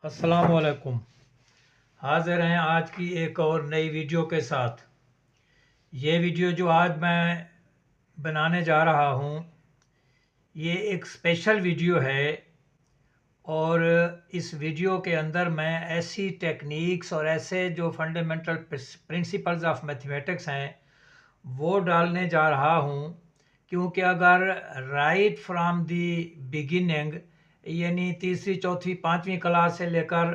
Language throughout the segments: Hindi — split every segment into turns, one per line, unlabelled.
अस्सलाम वालेकुम। हाज़िर हैं आज की एक और नई वीडियो के साथ। ये वीडियो जो आज मैं बनाने जा रहा हूँ, ये एक स्पेशल वीडियो है और इस वीडियो के अंदर मैं ऐसी टेक्निक्स और ऐसे जो फंडामेंटल प्रिंसिपल्स ऑफ मैथमेटिक्स हैं, वो डालने जा रहा हूँ क्योंकि अगर राइट फ्रॉम दी बिगिनिंग यानी तीसरी चौथी पाँचवीं क्लास से लेकर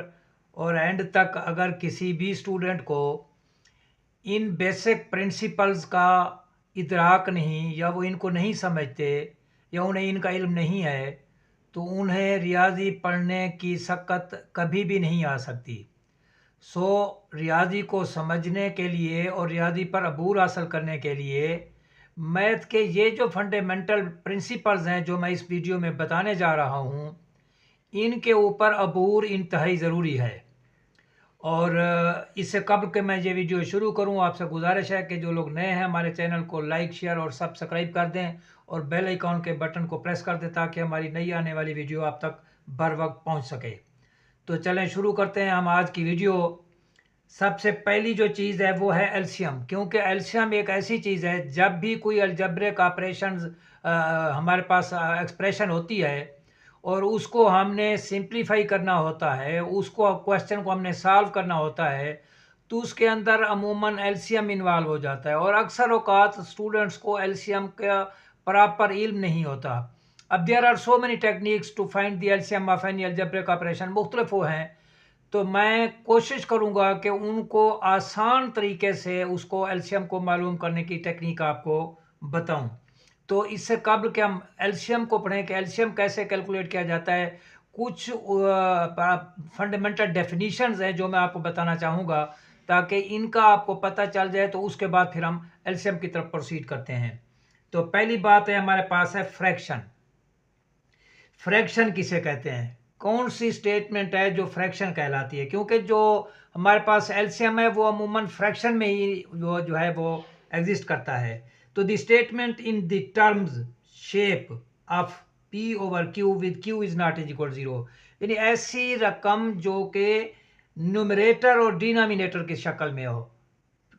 और एंड तक अगर किसी भी स्टूडेंट को इन बेसिक प्रिंसिपल्स का इदराक नहीं या वो इनको नहीं समझते या उन्हें इनका इल्म नहीं है तो उन्हें रियाजी पढ़ने की शक्कत कभी भी नहीं आ सकती। सो रियाजी को समझने के लिए और रियाजी पर अबूर हासिल करने के लिए मैथ के ये जो फंडामेंटल प्रिंसिपल्स हैं जो मैं इस वीडियो में बताने जा रहा हूँ, इनके ऊपर अबूर इंतहाई ज़रूरी है। और इससे कबल कि मैं ये वीडियो शुरू करूं, आपसे गुजारिश है कि जो लोग नए हैं हमारे चैनल को लाइक शेयर और सब्सक्राइब कर दें और बेल आइकॉन के बटन को प्रेस कर दें ताकि हमारी नई आने वाली वीडियो आप तक बर वक्त पहुँच सके। तो चलें शुरू करते हैं हम आज की वीडियो। सबसे पहली जो चीज़ है वो है एलसीएम, क्योंकि एलसीएम एक ऐसी चीज़ है जब भी कोई अलजेब्रिक ऑपरेशंस हमारे पास एक्सप्रेशन होती है और उसको हमने सिंप्लीफाई करना होता है, उसको क्वेश्चन को हमने सॉल्व करना होता है, तो उसके अंदर अमूमन एलसीएम इन्वॉल्व हो जाता है और अक्सर औकात स्टूडेंट्स को एलसीएम का प्रॉपर इल्म नहीं होता। अब there are so many techniques to find the LCM of any algebraic operation, मुख्तलिफ वो हैं। तो मैं कोशिश करूंगा कि उनको आसान तरीके से उसको एलसीएम को मालूम करने की टेक्निक आपको बताऊं। तो इससे कबल कि हम एलसीएम को पढ़ें कि एलसीएम कैसे कैलकुलेट किया जाता है, कुछ फंडामेंटल डेफिनेशंस हैं जो मैं आपको बताना चाहूँगा ताकि इनका आपको पता चल जाए, तो उसके बाद फिर हम एलसीएम की तरफ प्रोसीड करते हैं। तो पहली बात है हमारे पास है फ्रैक्शन। फ्रैक्शन किसे कहते हैं, कौन सी स्टेटमेंट है जो फ्रैक्शन कहलाती है, क्योंकि जो हमारे पास एलसीएम है वो अमूमन फ्रैक्शन में ही वो जो है वो एग्जिस्ट करता है। तो the statement in the terms shape of P over Q with Q is not is equal zero, यानी ऐसी रकम जो कि न्यूमरेटर और डिनोमिनेटर की शक्ल में हो।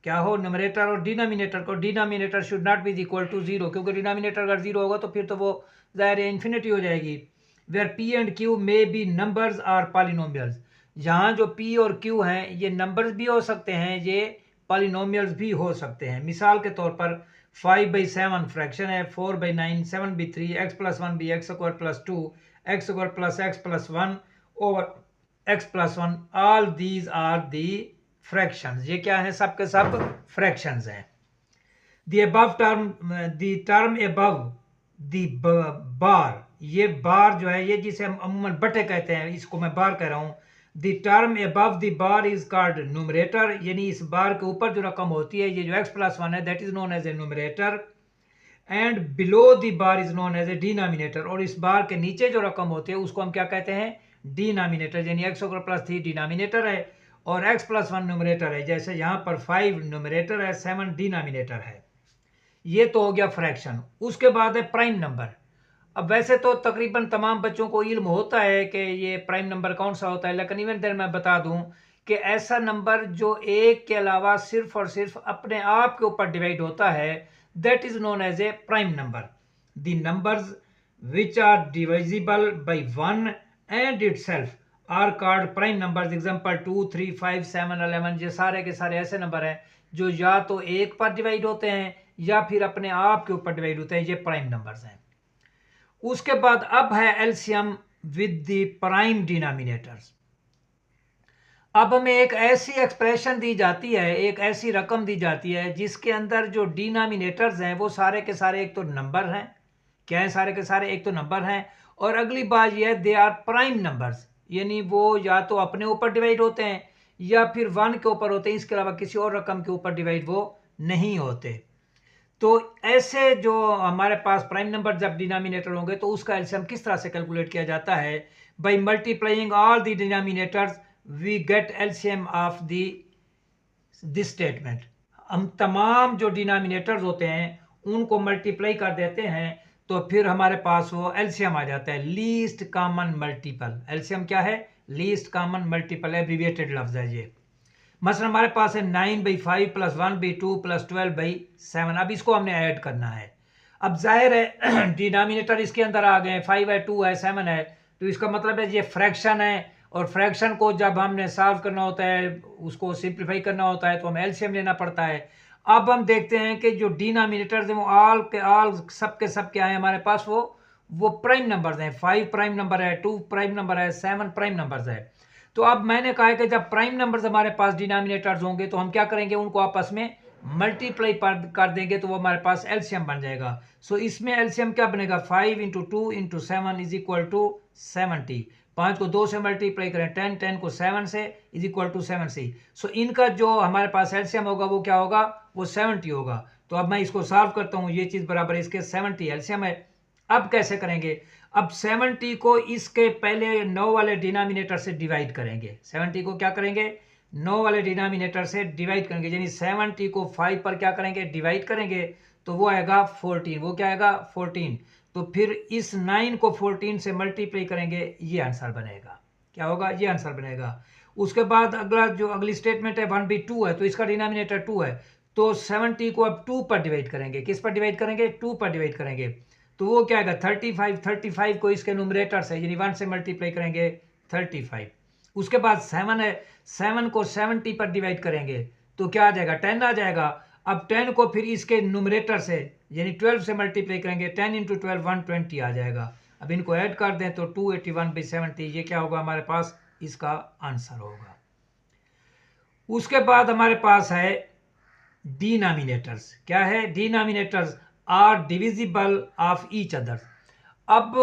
क्या हो, न्यूमरेटर और डिनोमिनेटर को, denominator should not be equal to zero, क्योंकि डिनोमिनेटर अगर जीरो होगा तो फिर तो वो ज़ाहिर इन्फिनिटी हो जाएगी। Where P and Q may be numbers are polynomials, जहाँ जो पी और क्यू हैं ये नंबर्स भी हो सकते हैं, ये पॉलिनोमियल्स भी हो सकते हैं। मिसाल के तौर पर 5/7 फ्रैक्शन है, 4/9, 7/3, x plus 1 by x square plus 2, x square plus x plus 1 over x plus 1, all these are the fractions. ये क्या है, सब के सब फ्रैक्शंस हैं। The above term, the term above the bar, ये बार जो है ये जिसे हम अमूमन बटे कहते हैं, इसको मैं बार कह रहा हूँ। The term above the bar is called numerator, यानी इस बार के ऊपर जो रकम होती है, ये जो x प्लस 1 है, that is known as a numerator. And below the bar is known as a denominator, और इस बार के नीचे जो रकम होती है उसको हम क्या कहते हैं, डिनोमिनेटर, यानी x स्क्वायर प्लस 3 डिनोमिनेटर है और x प्लस 1 न्यूमरेटर है। जैसे यहाँ पर 5 न्यूमरेटर है, 7 डिनोमिनेटर है। ये तो हो गया फ्रैक्शन। उसके बाद है प्राइम नंबर। अब वैसे तो तकरीबन तमाम बच्चों को इल्म होता है कि ये प्राइम नंबर कौन सा होता है, लेकिन इवन देर मैं बता दूं कि ऐसा नंबर जो एक के अलावा सिर्फ और सिर्फ अपने आप के ऊपर डिवाइड होता है, that is known as a prime number. The numbers which are divisible by 1 and itself are called prime numbers. Example 2, 3, 5, 7, 11, ये सारे के सारे ऐसे नंबर हैं जो या तो एक पर डिवाइड होते हैं या फिर अपने आप के ऊपर डिवाइड होते हैं, ये प्राइम नंबर्स हैं। उसके बाद अब है LCM with the prime denominators. अब हमें एक ऐसी एक्सप्रेशन दी जाती है, एक ऐसी रकम दी जाती है जिसके अंदर जो डिनोमिनेटर्स हैं वो सारे के सारे एक तो नंबर हैं। क्या है, सारे के सारे एक तो नंबर हैं, और अगली बात यह है दे आर प्राइम नंबर्स, यानी वो या तो अपने ऊपर डिवाइड होते हैं या फिर 1 के ऊपर होते हैं, इसके अलावा किसी और रकम के ऊपर डिवाइड वो नहीं होते। तो ऐसे जो हमारे पास प्राइम नंबर जब डिनोमिनेटर होंगे तो उसका एलसीएम किस तरह से कैलकुलेट किया जाता है, by multiplying all the denominators we get LCM of this statement. हम तमाम जो डिनोमिनेटर्स होते हैं उनको मल्टीप्लाई कर देते हैं तो फिर हमारे पास वो एलसीएम आ जाता है, लीस्ट कॉमन मल्टीपल। एलसीएम क्या है, लीस्ट कॉमन मल्टीपल एब्रीविएटेड लफ्ज है ये। मसलन हमारे पास है 9/5 प्लस 1/2 प्लस 12/7। अब इसको हमने ऐड करना है। अब जाहिर है डिनोमिनेटर इसके अंदर आ गए, 5 है, 2 है, 7 है, तो इसका मतलब है ये फ्रैक्शन है, और फ्रैक्शन को जब हमने सॉल्व करना होता है, उसको सिंप्लीफाई करना होता है, तो हमें एलसीएम लेना पड़ता है। अब हम देखते हैं कि जो डिनोमिनेटर्स हैं वो ऑल के ऑल सब क्या है हमारे पास, वो प्राइम नंबर्स हैं। 5 प्राइम नंबर है, 2 प्राइम नंबर है, 7 प्राइम नंबर्स है। तो अब मैंने कहा है कि जब प्राइम नंबर्स हमारे पास डिनोमिनेटर्स होंगे तो हम क्या करेंगे, उनको आपस में मल्टीप्लाई कर देंगे, तो वो हमारे पास एलसीएम बन जाएगा। सो इसमें एलसीएम क्या बनेगा, 5 × 2 × 7 इज इक्वल टू 70। 5 को 2 से मल्टीप्लाई करें 10, 10 को 7 से इज इक्वल टू 70। सो इनका जो हमारे पास एलसीएम होगा वो क्या होगा, वो 70 होगा। तो अब मैं इसको सॉल्व करता हूँ, ये चीज़ बराबर इसके 70 एलसीएम है। अब कैसे करेंगे, अब 70 को इसके पहले 9 वाले डिनोमिनेटर से डिवाइड करेंगे। 70 को क्या करेंगे, 9 वाले डिनोमिनेटर से डिवाइड करेंगे, यानी 70 को 5 पर क्या करेंगे, डिवाइड करेंगे, तो वो आएगा 14। वो क्या आएगा, 14। तो फिर इस 9 को 14 से मल्टीप्लाई करेंगे, ये आंसर बनेगा। क्या होगा, ये आंसर बनेगा। उसके बाद अगली स्टेटमेंट है 1/2 है, तो इसका डिनोमिनेटर 2 है, तो 70 को अब 2 पर डिवाइड करेंगे। किस पर डिवाइड करेंगे, 2 पर डिवाइड करेंगे, तो वो क्या आएगा 35। 35 को इसके न्यूमरेटर से यानी 1 से मल्टीप्लाई करेंगे 35। उसके बाद 7 है, 7 को 70 पर डिवाइड करेंगे, तो क्या आ जाएगा, 10 आ जाएगा। अब 10 को फिर इसके न्यूमरेटर से यानी 12 से मल्टीप्लाई करेंगे, 10 × 12 120 आ जाएगा। अब इनको ऐड कर दें तो 281/70, ये क्या होगा हमारे पास, इसका आंसर होगा। उसके बाद हमारे पास है डिनोमिनेटर्स। क्या है, denominators are divisible of each other. अब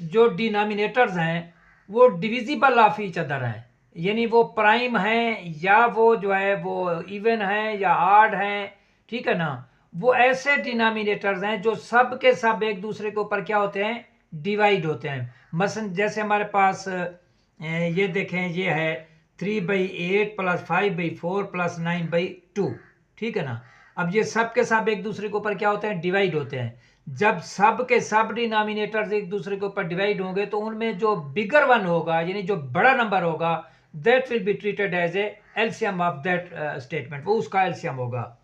जो डिनोमिनेटर्स हैं वो डिविजिबल ऑफ ईच अदर हैं, यानी वो प्राइम हैं या वो जो है वो इवन हैं या ऑड हैं, ठीक है ना। वो ऐसे डिनोमिनेटर्स हैं जो सब के सब एक दूसरे के ऊपर क्या होते हैं, डिवाइड होते हैं। मसलन जैसे हमारे पास ये देखें, ये है 3/8 प्लस 5/4 प्लस 9/2, ठीक है ना। अब ये सब के सब एक दूसरे के ऊपर क्या होते हैं, डिवाइड होते हैं। जब सब के सब डिनोमिनेटर्स एक दूसरे के ऊपर डिवाइड होंगे तो उनमें जो बिगर वन होगा यानी जो बड़ा नंबर होगा, that will be treated as a LCM of that statement, वो उसका एलसीएम होगा।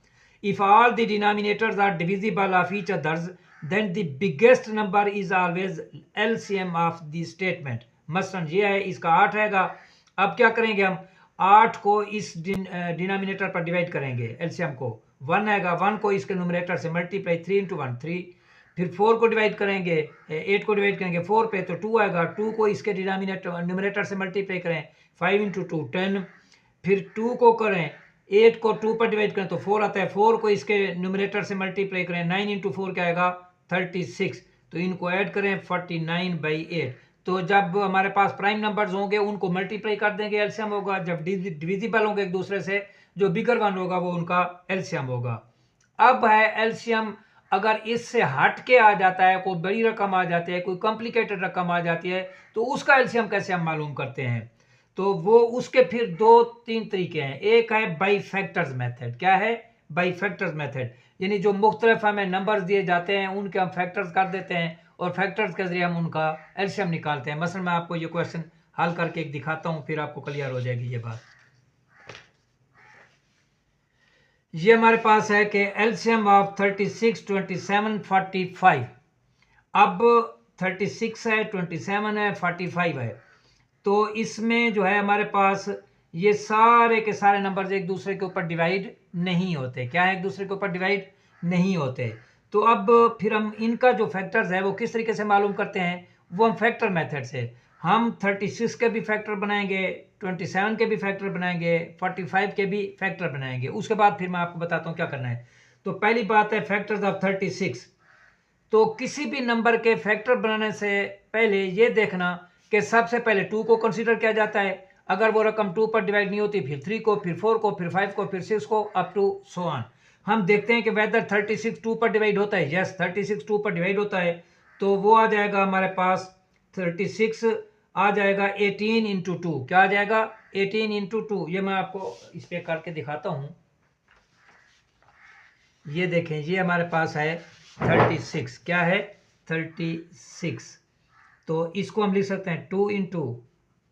If all the denominators are divisible of each others then the biggest number is always LCM of the statement. मसलन ये है, इसका 8 रहेगा। अब क्या करेंगे, हम 8 को इस डिनोमिनेटर पर डिवाइड करेंगे, एलसीएम को 1 आएगा, 1 को इसके न्यूमरेटर से मल्टीप्लाई 3 × 1 3, फिर 4 को डिवाइड करेंगे, 8 को डिवाइड करेंगे 4 पे, तो 2 आएगा। 2 को इसके न्यूमरेटर से मल्टीप्लाई करें 5 × 2 10, फिर 2 को करें 8 को 2 पर डिवाइड करें तो 4 आता है, 4 को इसके न्यूमरेटर से मल्टीप्लाई करें 9 × 4 क्या आएगा 36, तो इनको ऐड करें 49/8। तो जब हमारे पास प्राइम नंबर्स होंगे उनको मल्टीप्लाई कर देंगे, एलसीएम होगा। जब डिविजिबल होंगे एक दूसरे से, जो बिगर वन होगा वो उनका एलसीएम होगा। अब है एलसीएम, अगर इससे हट के आ जाता है, कोई बड़ी रकम आ जाती है, कोई कॉम्प्लिकेटेड रकम आ जाती है, तो उसका एलसीएम कैसे हम मालूम करते हैं, तो वो उसके फिर 2-3 तरीके हैं। एक है बाई फैक्टर्स मेथड। क्या है, बाई फैक्टर्स मेथड, यानी जो मुख्तलिफ हमें नंबर्स दिए जाते हैं उनके हम फैक्टर्स कर देते हैं और फैक्टर्स के जरिए हम उनका एलसीएम निकालते हैं। मसलन मैं आपको ये क्वेश्चन हल करके एक दिखाता हूँ, फिर आपको क्लियर हो जाएगी ये बात। ये हमारे पास है कि एलसीएम ऑफ 36, 27, 45। अब 36 है, 27 है, 45 है, तो इसमें जो है हमारे पास ये सारे के सारे नंबर्स एक दूसरे के ऊपर डिवाइड नहीं होते। क्या है, एक दूसरे के ऊपर डिवाइड नहीं होते। तो अब फिर हम इनका जो फैक्टर्स है वो किस तरीके से मालूम करते हैं, वो हम फैक्टर मेथड से, हम 36 के भी फैक्टर बनाएंगे, 27 के भी फैक्टर बनाएंगे, 45 के भी फैक्टर बनाएंगे। उसके बाद फिर मैं आपको बताता हूँ क्या करना है। तो पहली बात है फैक्टर्स ऑफ 36। तो किसी भी नंबर के फैक्टर बनाने से पहले ये देखना कि सबसे पहले 2 को कंसीडर किया जाता है। अगर वो रकम 2 पर डिवाइड नहीं होती, फिर 3 को, फिर 4 को, फिर 5 को, फिर 6 को, अप टू सो ऑन। हम देखते हैं कि वेदर 36 2 पर डिवाइड होता है। यस, 36 2 पर डिवाइड होता है, तो वो आ जाएगा हमारे पास 36 आ जाएगा 18 × 2। क्या आ जाएगा, 18 × 2। ये मैं आपको इस पे करके दिखाता हूँ। ये देखें, ये हमारे पास है 36। क्या है, 36। तो इसको हम लिख सकते हैं 2 ×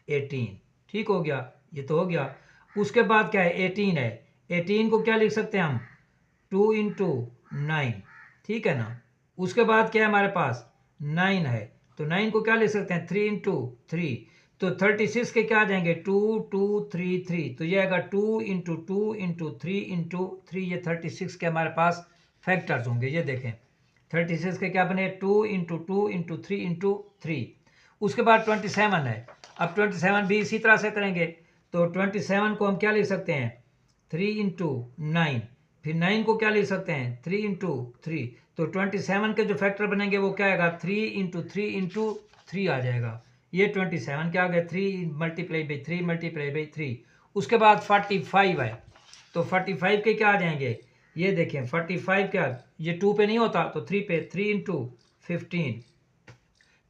18, ठीक हो गया, ये तो हो गया। उसके बाद क्या है, 18 है। 18 को क्या लिख सकते हैं हम, 2 इंटू 9, ठीक है ना। उसके बाद क्या है हमारे पास, 9 है, तो 9 को क्या लिख सकते हैं, 3 इंटू 3, तो 36 के क्या आ जाएंगे, 2 2 3 3, तो ये आएगा 2 इंटू 2 इंटू 3 इंटू 3, ये 36 के हमारे पास फैक्टर्स होंगे। ये देखें 36 के क्या बने, 2 इंटू 2 इंटू 3 इंटू 3। उसके बाद 27 है। अब 27 भी इसी तरह से करेंगे, तो 27 को हम क्या लिख सकते हैं, 3 इंटू 9, फिर 9 को क्या लिख सकते हैं, 3 इंटू 3, तो 27 के जो फैक्टर बनेंगे वो क्या आएगा, 3 इंटू 3 इंटू 3 आ जाएगा। ये 27 क्या आ गया, 3 मल्टीप्लाई बाई 3 मल्टीप्लाई बाई 3। उसके बाद 45 है, तो 45 के क्या आ जाएंगे, ये देखें 45 क्या, ये 2 पे नहीं होता तो 3 पे, 3 इंटू 15,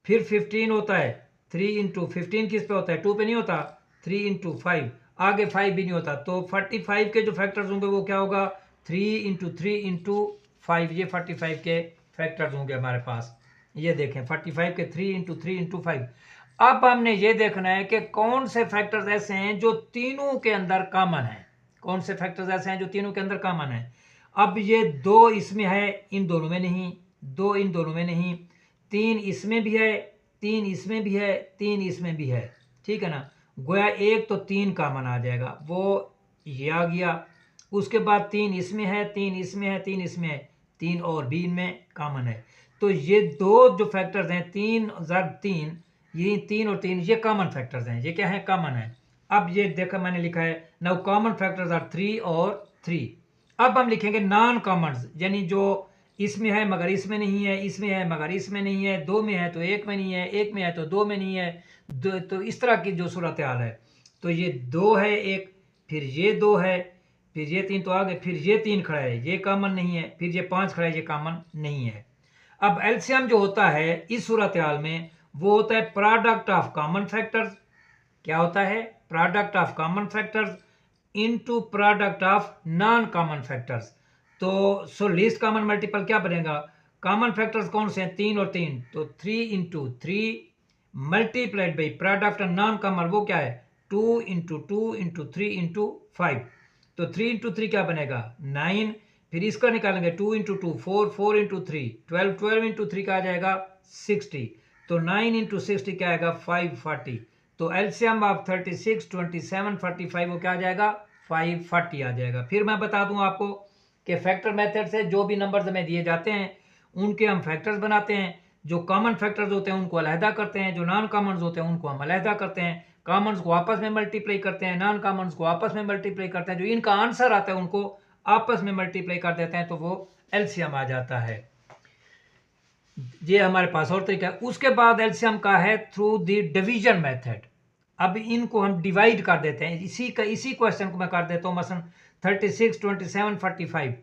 फिर 15 होता है, 3 इंटू 15 किस पे होता है, 2 पे नहीं होता, 3 इंटू 5, आगे 5 भी नहीं होता, तो 45 के जो फैक्टर्स होंगे वो क्या होगा, 3 इंटू 3 इंटू 5, ये 45 के फैक्टर्स होंगे हमारे पास। ये देखें 45 के 3 इंटू 3 इंटू 5। अब हमने ये देखना है कि कौन से फैक्टर्स ऐसे हैं जो तीनों के अंदर कॉमन है, कौन से फैक्टर्स ऐसे हैं जो तीनों के अंदर कॉमन है। अब ये 2 इसमें है, इन दोनों में नहीं, 2 इन दोनों में नहीं, 3 इसमें भी है, 3 इसमें भी है, 3 इसमें भी है, ठीक है ना। गोया एक तो 3 कॉमन आ जाएगा, वो ये आ गया। उसके बाद 3 इसमें है, 3 इसमें है, 3 इसमें है, 3 और भी इनमें कॉमन है। तो ये दो जो फैक्टर्स हैं, 3 ज़रब 3, ये 3 और 3 ये कॉमन फैक्टर्स हैं, ये क्या है, कॉमन है। अब ये देखो मैंने लिखा है नाउ कॉमन फैक्टर्स आर 3 और 3। अब हम लिखेंगे नॉन कॉमन्स, यानी जो इसमें है मगर इसमें नहीं है, इसमें है मगर इसमें नहीं है, 2 में है तो 1 में नहीं है, 1 में है तो 2 में नहीं है, तो इस तरह की जो सूरत हाल है। तो ये 2 है एक, फिर ये 2 है, फिर ये 3 तो आ गए, फिर ये 3 खड़ा है, ये कॉमन नहीं है, फिर ये 5 खड़ा है, ये कॉमन नहीं है। अब एलसीएम जो होता है इस सूरत हाल में वो होता है प्रोडक्ट ऑफ कॉमन फैक्टर्स। क्या होता है, product of common factors into product of non common factors. तो सो लीस्ट कॉमन मल्टीपल क्या बनेगा, कॉमन फैक्टर्स कौन से हैं, 3 और 3, तो 3 into 3 multiplied by product of non common, वो क्या है, 2 इंटू 2 इंटू 3 इंटू 5, तो 3 इंटू 3 क्या बनेगा, 9, फिर इसका निकालेंगे 2 इंटू 2 4, 4 इंटू 3 12, 12 इंटू 3 का आ जाएगा 60, तो 9 इंटू 60 क्या आएगा 540। तो एलसीएम ऑफ 36 27 45 वो क्या आ जाएगा, 540 आ जाएगा। फिर मैं बता दूं आपको कि फैक्टर मेथड से जो भी नंबर्स हमें दिए जाते हैं उनके हम फैक्टर्स बनाते हैं, जो कॉमन फैक्टर्स होते हैं उनको अलहदा करते हैं, जो नॉन कॉमन्स होते हैं उनको हम अलहदा करते हैं, कॉमन्स को आपस में मल्टीप्लाई करते हैं, नॉन कॉमन्स को आपस में मल्टीप्लाई करते हैं, जो इनका आंसर आता है उनको आपस में मल्टीप्लाई कर देते हैं, तो वो एलसीएम आ जाता है। ये हमारे पास और तरीका है। उसके बाद एलसीएम का है थ्रू द डिवीजन मेथड। अब इनको हम डिवाइड कर देते हैं, इसी क्वेश्चन को मैं कर देता हूँ, मसलन 36 27 45,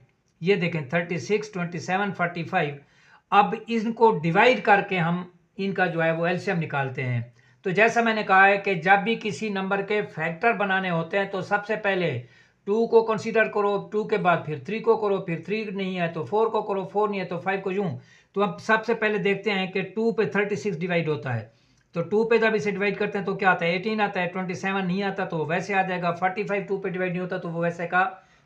ये देखें 36 27 45। अब इनको डिवाइड करके हम इनका जो है वो एलसीएम निकालते हैं। तो जैसा मैंने कहा है कि जब भी किसी नंबर के फैक्टर बनाने होते हैं तो सबसे पहले 2 को कंसीडर करो, 2 के बाद फिर 3 को करो, फिर 3 नहीं है तो 4 को करो, 4 नहीं है तो 5 को, यूं। तो अब सबसे पहले देखते हैं कि 2 पे 36 डिवाइड होता है, तो 2 पे जब इसे डिवाइड करते हैं तो क्या आता है, 18 आता है, 27 नहीं आता तो वैसे आ जाएगा, 45 2 पे डिवाइड नहीं होता तो वो वैसे का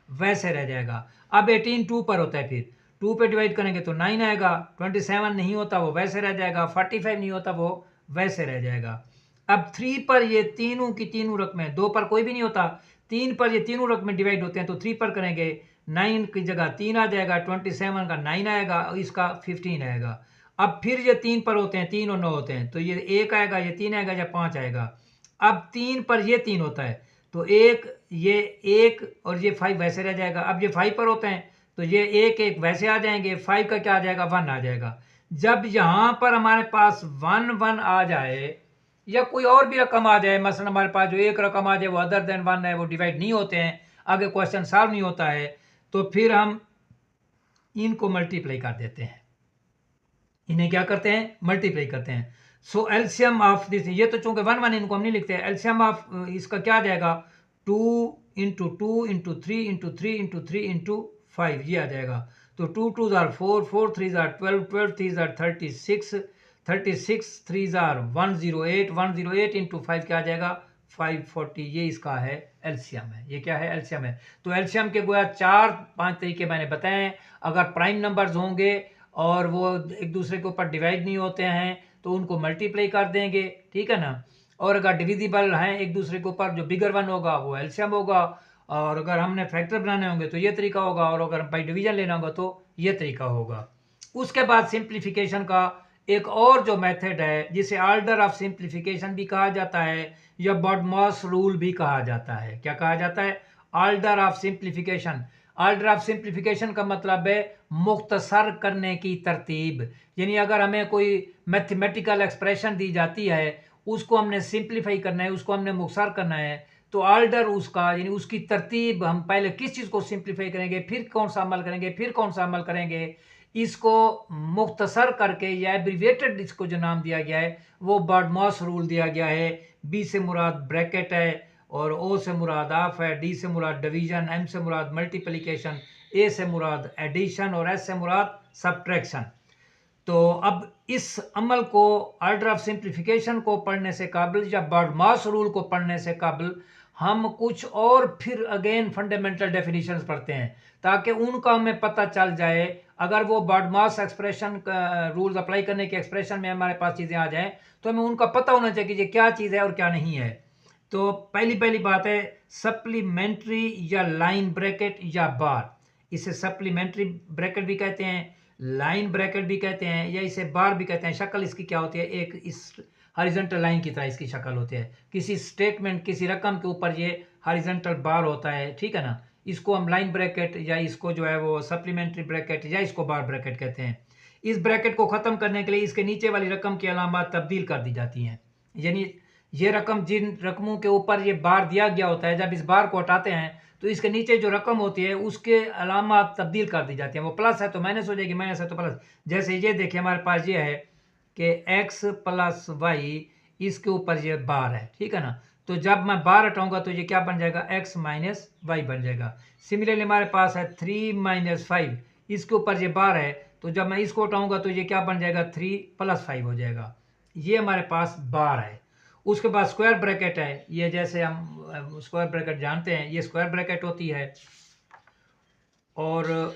वैसे रह जाएगा। अब 18 2 पर होता है, फिर 2 पे डिवाइड करेंगे तो 9 आएगा, 27 नहीं होता वो वैसे रह जाएगा, 45 नहीं होता वो वैसे रह जाएगा। अब 3 पर ये तीनों की तीनों रकमें, 2 पर कोई भी नहीं होता, 3 पर ये तीनों रकमें डिवाइड होते हैं, तो 3 पर करेंगे 9 की जगह 3 आ जाएगा, 27 का 9 आएगा और इसका 15 आएगा। अब फिर ये 3 पर होते हैं, 3 और 9 होते हैं, तो ये 1 आएगा, ये 3 आएगा या 5 आएगा। अब 3 पर ये 3 होता है तो ये 1 और ये 5 वैसे रह जाएगा। अब ये 5 पर होते हैं तो ये 1 1 वैसे आ जाएंगे, 5 का क्या आ जाएगा, 1 आ जाएगा। जब यहाँ पर हमारे पास 1 1 आ जाए या कोई और भी रकम आ जाए, मसलन हमारे पास जो एक रकम आ जाए वो अदर देन 1 है, वो डिवाइड नहीं होते हैं, आगे क्वेश्चन सॉल्व नहीं होता है, तो फिर हम इनको मल्टीप्लाई कर देते हैं, इन्हें क्या करते हैं, मल्टीप्लाई करते हैं। सो एलसीएम ऑफ दिस, ये तो चूंकि 1 1 इनको हम नहीं लिखते, एलसीएम ऑफ इसका क्या आ जाएगा, 2 into 2 into 3 into 3 into 3 into 5, ये आ जाएगा। तो 2 2 jar 4, 4 3 jar 12, 12 3 jar 36, 36 3 jar 108, 108 into 5 क्या आ जाएगा, 540, ये इसका है एलसीएम है। ये क्या है? एलसीएम है। तो एलसीएम के गोया 4-5 तरीके मैंने बताए हैं। अगर प्राइम नंबर्स होंगे और वो एक दूसरे के ऊपर डिवाइड नहीं होते हैं तो उनको मल्टीप्लाई कर देंगे, ठीक है ना। और अगर डिविजिबल हैं एक दूसरे के ऊपर, जो बिगर वन होगा वो एलसीएम होगा। और अगर हमने फैक्टर बनाने होंगे तो ये तरीका होगा, और अगर बाई डिवीजन लेना होगा तो ये तरीका होगा। उसके बाद सिंप्लीफिकेशन का एक और जो मेथड है जिसे ऑर्डर ऑफ सिंप्लीफिकेशन भी कहा जाता है या बॉडमॉस रूल भी कहा जाता है। क्या कहा जाता है? Order of simplification. Order of simplification का मतलब है मुख्तसर करने की तरतीब। यानी अगर हमें कोई मैथमेटिकल एक्सप्रेशन दी जाती है, उसको हमने सिंप्लीफाई करना है, उसको हमने मुख्तसर करना है, तो ऑर्डर उसका यानी उसकी तरतीब, हम पहले किस चीज़ को सिंप्लीफाई करेंगे, फिर कौन सा अमल करेंगे, फिर कौन सा अमल करेंगे, इसको मुख्तसर करके या एब्रीविएटेड इसको जो नाम दिया गया है वो बॉडमॉस रूल दिया गया है। बी से मुराद ब्रैकेट है, और ओ से मुराद ऑफ है, डी से मुराद डिवीजन, एम से मुराद मल्टीप्लिकेशन, ए से मुराद एडिशन और एस से मुराद सब्ट्रैक्शन। तो अब इस अमल को, ऑर्डर ऑफ सिंप्लीफिकेशन को पढ़ने से काबिल या बॉडमॉस रूल को पढ़ने से काबिल हम कुछ और फिर अगेन फंडामेंटल डेफिनेशंस पढ़ते हैं ताकि उनका हमें पता चल जाए। अगर वो बॉडमॉस एक्सप्रेशन रूल्स अप्लाई करने के एक्सप्रेशन में हमारे पास चीज़ें आ जाएं तो हमें उनका पता होना चाहिए कि ये क्या चीज़ है और क्या नहीं है। तो पहली बात है सप्लीमेंट्री या लाइन ब्रैकेट या बार। इसे सप्लीमेंट्री ब्रैकेट भी कहते हैं, लाइन ब्रैकेट भी कहते हैं, या इसे बार भी कहते हैं। शक्ल इसकी क्या होती है? एक इस हॉरिजॉन्टल लाइन की तरह इसकी शक्ल होती है। किसी स्टेटमेंट, किसी रकम के ऊपर ये हॉरिजॉन्टल बार होता है, ठीक है ना। इसको हम लाइन ब्रैकेट या इसको जो है वो सप्लीमेंट्री ब्रैकेट या इसको बार ब्रैकेट कहते हैं। इस ब्रैकेट को ख़त्म करने के लिए इसके नीचे वाली रकम की अलामत तब्दील कर दी जाती हैं। यानी ये रकम, जिन रकमों के ऊपर ये बार दिया गया होता है, जब इस बार को हटाते हैं तो इसके नीचे जो रकम होती है उसके अलामत तब्दील कर दी जाती हैं। वो प्लस है तो माइनस हो जाएगी, माइनस है तो प्लस। जैसे ये देखिए हमारे पास ये है कि x प्लस वाई, इसके ऊपर ये बार है, ठीक है ना। तो जब मैं बार हटाऊंगा तो ये क्या बन जाएगा? x माइनस वाई बन जाएगा। सिमिलरली हमारे पास है 3 माइनस 5, इसके ऊपर ये बार है, तो जब मैं इसको हटाऊंगा तो ये क्या बन जाएगा? 3 प्लस 5 हो जाएगा। ये हमारे पास बार है। उसके बाद स्क्वायर ब्रैकेट है। ये जैसे हम स्क्वायर ब्रैकेट जानते हैं, ये स्क्वायर ब्रैकेट होती है। और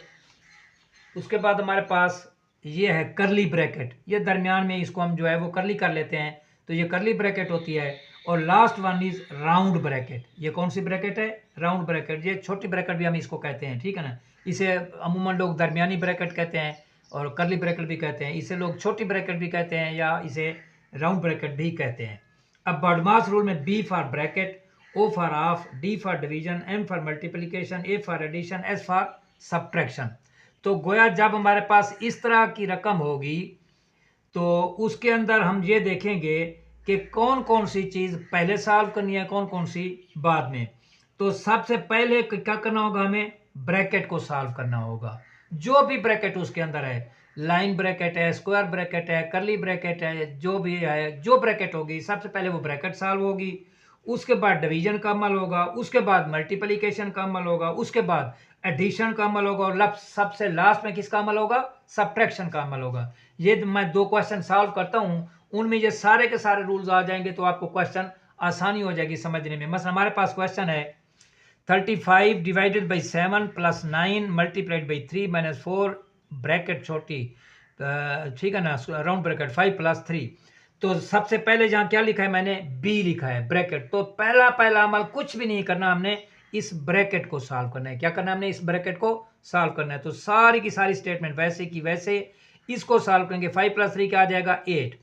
उसके बाद हमारे पास ये है करली ब्रैकेट। ये दरमियान में इसको हम जो है वो करली कर लेते हैं, तो ये करली ब्रैकेट होती है। और last one is round bracket. ये कौन सी ब्रैकेट है? Round bracket. ये छोटी ब्रैकेट भी हम इसको कहते हैं, ठीक है ना। इसे अमूमन लोग दरमियानी ब्रैकेट कहते हैं और करली ब्रैकेट भी कहते हैं। इसे लोग छोटी ब्रैकेट भी कहते हैं या इसे राउंड ब्रैकेट भी कहते हैं। अब बॉडमास रूल में B for bracket, O for of, D for division, M for multiplication, A for addition, S for subtraction. तो गोया जब हमारे पास इस तरह की रकम होगी तो उसके अंदर हम ये देखेंगे कि कौन कौन सी चीज़ पहले सॉल्व करनी है, कौन कौन सी बाद में। तो सबसे पहले क्या करना होगा? हमें ब्रैकेट को सॉल्व करना होगा। जो भी ब्रैकेट उसके अंदर है, लाइन ब्रैकेट है, स्क्वायर ब्रैकेट है, करली ब्रैकेट है, जो भी है, जो ब्रैकेट होगी सबसे पहले वो ब्रैकेट सॉल्व होगी। उसके बाद डिवीजन का अमल होगा, उसके बाद मल्टीप्लिकेशन का अमल होगा, उसके बाद एडिशन का अमल होगा, और सबसे लास्ट में किसका अमल होगा? सब्ट्रैक्शन का अमल होगा। ये मैं 2 क्वेश्चन सॉल्व करता हूँ, उनमें ये सारे के सारे रूल्स आ जाएंगे तो आपको क्वेश्चन आसानी हो जाएगी समझने में। मतलब हमारे पास क्वेश्चन है 35 divided by 7 plus 9 multiplied by 3 minus 4 bracket छोटी, ठीक है ना, राउंड ब्रैकेट 5 प्लस 3। तो सबसे पहले जहाँ क्या लिखा है मैंने? बी लिखा है, ब्रैकेट। तो पहला अमल कुछ भी नहीं करना, हमने इस ब्रैकेट को सॉल्व करना है। क्या करना है? हमने इस ब्रैकेट को सॉल्व करना है। तो सारी की सारी स्टेटमेंट वैसे की वैसे इसको सॉल्व करेंगे। 5 प्लस 3 क्या आ जाएगा? 8।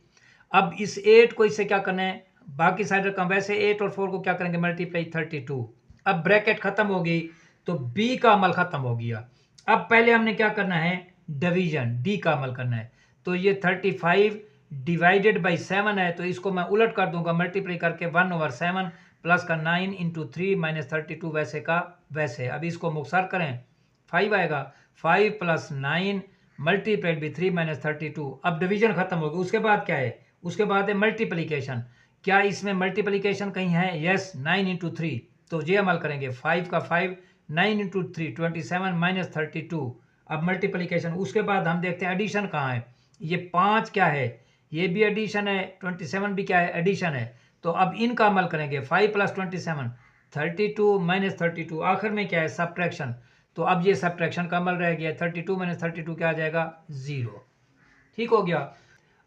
अब इस 8 को इससे क्या करना है? बाकी सारी रकम वैसे 8 और 4 को क्या करेंगे? मल्टीप्लाई 32। अब ब्रैकेट खत्म हो गई तो बी का अमल खत्म हो गया। अब पहले हमने क्या करना है? डिवीजन, डी का अमल करना है। तो ये 35 डिवाइडेड बाई 7 है, तो इसको मैं उलट कर दूंगा मल्टीप्लाई करके 1/7 प्लस का 9 इंटू 3 माइनस 32 वैसे का वैसे। अब इसको मुख्तसर करें, 5 आएगा। 5 प्लस 9 मल्टीप्लाइड बाई 3 माइनस 32। अब डिवीजन खत्म हो गया। उसके बाद क्या है? उसके बाद है मल्टीप्लिकेशन। क्या इसमें मल्टीप्लिकेशन कहीं है? Yes, 9 into 3। तो ये अमल करेंगे, 5 का 5, 9 इंटू 3 27 माइनस 32। अब मल्टीप्लिकेशन। उसके बाद हम देखते हैं एडिशन कहाँ है। ये 5 क्या है? ये भी एडिशन है, 27 भी क्या है? एडिशन है। तो अब इनका अमल करेंगे। 5 + 27 32 - 32, आखिर में क्या है सब्ट्रैक्शन, तो अब ये सब्ट्रैक्शन का अमल रह गया। 32 - 32 क्या आ जाएगा 0। ठीक हो गया।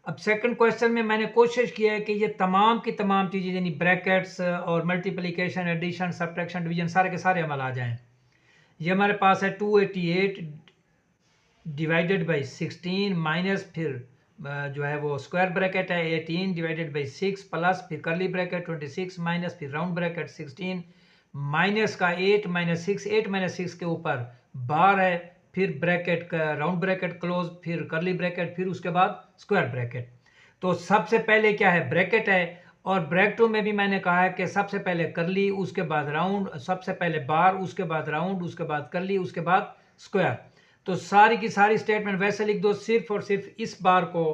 अब सेकंड क्वेश्चन में मैंने कोशिश किया है कि ये तमाम की तमाम चीज़ें यानी ब्रैकेट्स और मल्टीप्लिकेशन, एडिशन, सब्ट्रैक्शन, डिवीजन सारे के सारे अमल आ जाएं। ये हमारे पास है 288 डिवाइडेड बाई 16 माइनस फिर जो है वो स्क्वायर ब्रैकेट है 18 डिवाइडेड बाई 6 प्लस फिर करली ब्रैकेट 26 माइनस फिर राउंड ब्रैकेट 16 माइनस का 8 - 6, 8 - 6 के ऊपर बार है, फिर ब्रैकेट का राउंड ब्रैकेट क्लोज, फिर करली ब्रैकेट, फिर उसके बाद स्क्वायर ब्रैकेट। तो सबसे पहले क्या है ब्रैकेट है, और ब्रैकेटों में भी मैंने कहा है कि सबसे पहले करली, उसके बाद राउंड, सबसे पहले बार, उसके बाद राउंड, उसके बाद करली, उसके बाद स्क्वायर। तो सारी की सारी स्टेटमेंट वैसे लिख दो, सिर्फ और सिर्फ इस बार को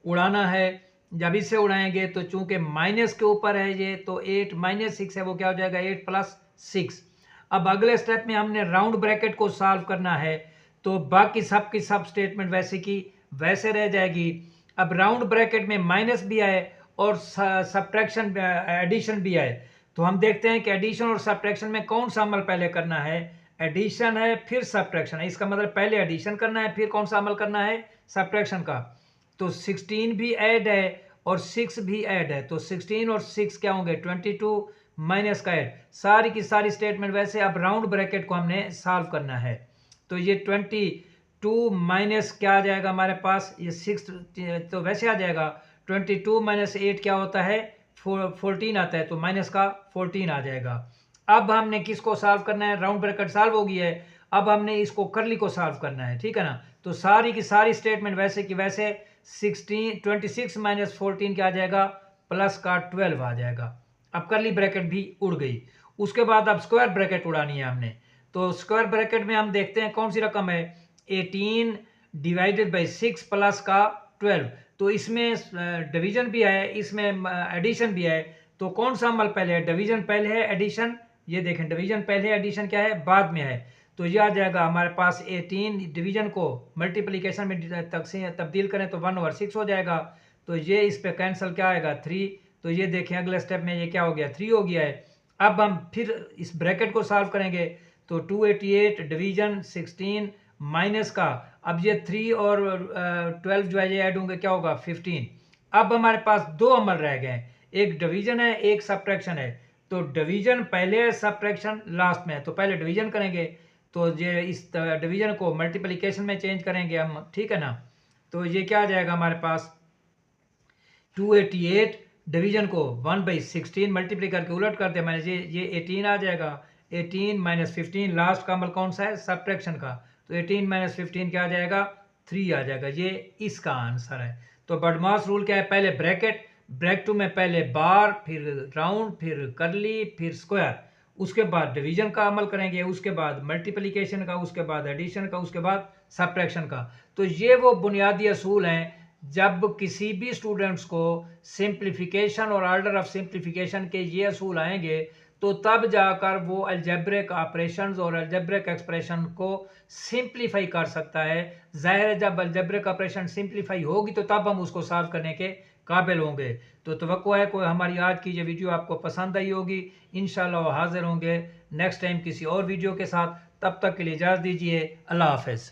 उड़ाना है। जब इसे उड़ाएंगे तो चूंकि माइनस के ऊपर है ये, तो 8 - 6 है वो क्या हो जाएगा 8 + 6। अब अगले स्टेप में हमने राउंड ब्रैकेट को सॉल्व करना है, तो बाकी सब की सब स्टेटमेंट वैसे की वैसे रह जाएगी। अब राउंड ब्रैकेट में माइनस भी आए और सब्ट्रैक्शन एडिशन भी आए, तो हम देखते हैं कि एडिशन और सब्ट्रैक्शन में कौन सा अमल पहले करना है। एडिशन है फिर सब्ट्रैक्शन है, इसका मतलब पहले एडिशन करना है फिर कौन सा अमल करना है सब्ट्रैक्शन का। तो 16 भी ऐड है और 6 भी ऐड है, तो 16 और 6 क्या होंगे 22 माइनस का ऐड, सारी की सारी स्टेटमेंट वैसे। अब राउंड ब्रैकेट को हमने सॉल्व करना है, तो ये 22 माइनस क्या आ जाएगा हमारे पास ये 6, तो वैसे आ जाएगा 22 - 8 क्या होता है 14 आता है, तो माइनस का 14 आ जाएगा। अब हमने किसको सॉल्व करना है, राउंड ब्रैकेट सॉल्व हो गई है, अब हमने इसको करली को सॉल्व करना है, ठीक है ना। तो सारी की सारी स्टेटमेंट वैसे की वैसे 26 - 14 क्या आ जाएगा प्लस का 12 आ जाएगा। अब करली ब्रैकेट भी उड़ गई। उसके बाद अब स्क्वायर ब्रैकेट उड़ानी है हमने, तो स्क्वायर ब्रैकेट में हम देखते हैं कौन सी रकम है 18 डिवाइडेड बाई 6 प्लस का 12। तो इसमें डिवीजन भी है, इसमें एडिशन भी है, तो कौन सा अमल पहले है, डिवीजन पहले है एडिशन, ये देखें डिवीजन पहले है एडिशन क्या है बाद में है। तो ये आ जाएगा हमारे पास 18 डिवीजन को मल्टीप्लिकेशन में तब्दील करें तो 1/6 हो जाएगा, तो ये इस पे कैंसिल क्या आएगा 3। तो ये देखें अगले स्टेप में ये क्या हो गया 3 हो गया है। अब हम फिर इस ब्रैकेट को सॉल्व करेंगे, तो 288 डिवीजन 16 माइनस का, अब ये 3 और 12 जो है ये ऐड होंगे क्या होगा 15। अब हमारे पास दो अमल रह गए, एक डिवीजन है एक सब्ट्रैक्शन है, तो डिवीजन पहले है सब्ट्रैक्शन लास्ट में है, तो पहले डिवीजन करेंगे, तो ये इस डिवीजन को मल्टीप्लिकेशन में चेंज करेंगे हम, ठीक है ना। तो ये क्या आ जाएगा हमारे पास 288 डिवीजन को 1/16 मल्टीप्लाई करके उलट कर दिया मैंने, ये 18 आ जाएगा, 18 - 15 लास्ट का अमल कौन सा है सब्ट्रैक्शन का, तो 18 - 15 क्या आ जाएगा 3 आ जाएगा, ये इसका आंसर है। तो बडमास रूल क्या है, पहले ब्रैकेट, ब्रैकेट में पहले बार, फिर राउंड, फिर करली, फिर स्क्वायर, उसके बाद डिवीजन का अमल करेंगे, उसके बाद मल्टीप्लिकेशन का, उसके बाद एडिशन का, उसके बाद सब्ट्रैक्शन का। तो ये वो बुनियादी असूल हैं, जब किसी भी स्टूडेंट्स को सिंप्लीफिकेशन और ऑर्डर ऑफ सिंप्लीफिकेशन के ये असूल आएंगे, तो तब जाकर वो अलजेब्रिक ऑपरेशंस और अलजेब्रिक एक्सप्रेशन को सिंप्लीफाई कर सकता है। जाहिर है जब अलजेब्रिक ऑपरेशन सिंप्लीफाई होगी तो तब हम उसको सॉल्व करने के काबिल होंगे। तो तवक्को है कोई हमारी आज की ये वीडियो आपको पसंद आई होगी। इंशाल्लाह हाजिर होंगे नेक्स्ट टाइम किसी और वीडियो के साथ, तब तक के लिए इजाज़त दीजिए। अल्लाह हाफ़िज़।